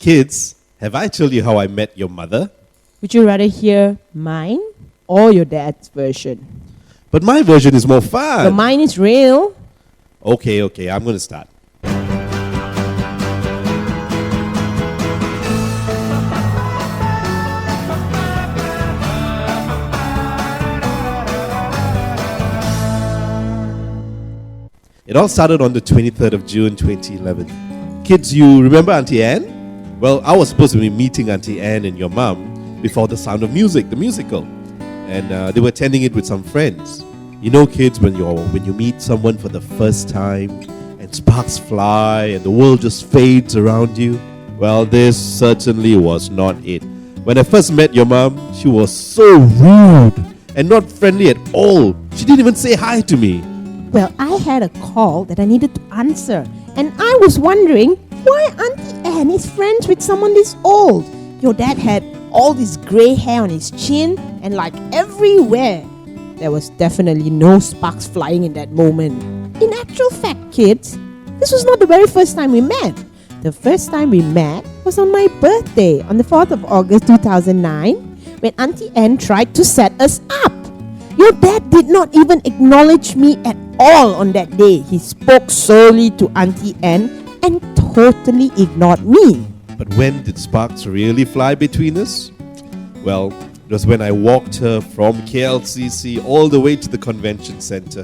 Kids, have I told you how I met your mother? Would you rather hear mine or your dad's version? But my version is more fun. So mine is real. Okay, I'm going to start. It all started on the 23rd of June 2011. Kids, you remember Auntie Anne? Well, I was supposed to be meeting Auntie Anne and your mum before The Sound of Music, the musical. And they were attending it with some friends. You know, kids, when you meet someone for the first time and sparks fly and the world just fades around you. Well, this certainly was not it. When I first met your mum, she was so rude and not friendly at all. She didn't even say hi to me. Well, I had a call that I needed to answer, and I was wondering why Auntie Anne is friends with someone this old. Your dad had all this grey hair on his chin, and like everywhere, there was definitely no sparks flying in that moment. In actual fact, kids, this was not the very first time we met. The first time we met was on my birthday, on the 4th of August 2009, when Auntie Anne tried to set us up. Your dad did not even acknowledge me at all on that day. He spoke solely to Auntie Anne and totally ignored me. But when did sparks really fly between us? Well, it was when I walked her from KLCC all the way to the convention center.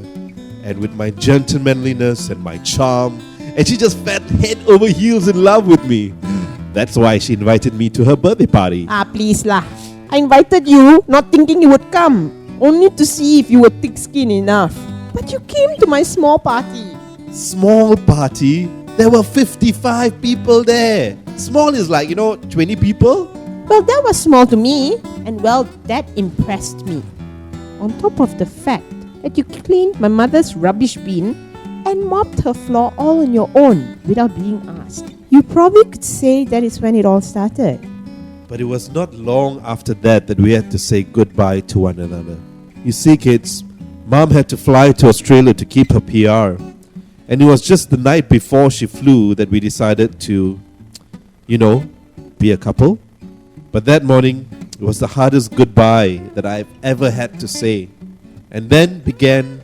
And with my gentlemanliness and my charm, and she just fell head over heels in love with me. That's why she invited me to her birthday party. Please lah. I invited you, not thinking you would come. Only to see if you were thick-skinned enough. But you came to my small party. Small party? There were 55 people there. Small is like, 20 people? Well, that was small to me. And well, that impressed me. On top of the fact that you cleaned my mother's rubbish bin and mopped her floor all on your own without being asked. You probably could say that is when it all started. But it was not long after that we had to say goodbye to one another. You see, kids, Mom had to fly to Australia to keep her PR. And it was just the night before she flew that we decided to, be a couple. But that morning, it was the hardest goodbye that I've ever had to say. And then began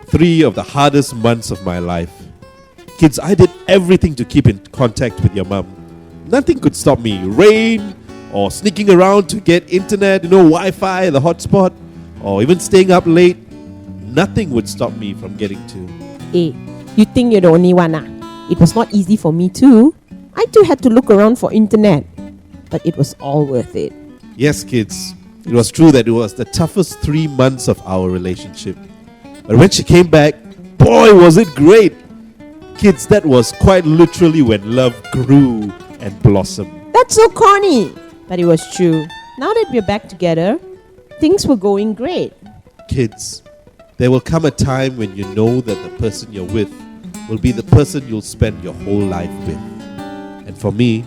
3 of the hardest months of my life. Kids, I did everything to keep in contact with your mom. Nothing could stop me. Rain, or sneaking around to get internet, Wi-Fi, the hotspot, or even staying up late. Nothing would stop me from getting to. Hey, you think you're the only one? It was not easy for me too. I too had to look around for internet. But it was all worth it. Yes, kids. It was true that it was the toughest 3 months of our relationship. But when she came back, boy, was it great. Kids, that was quite literally when love grew and blossomed. That's so corny. But it was true. Now that we're back together, things were going great. Kids, there will come a time when you know that the person you're with will be the person you'll spend your whole life with. And for me,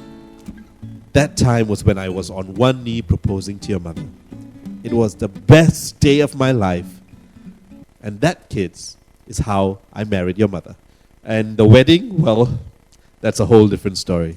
that time was when I was on one knee proposing to your mother. It was the best day of my life. And that, kids, is how I married your mother. And the wedding, well, that's a whole different story.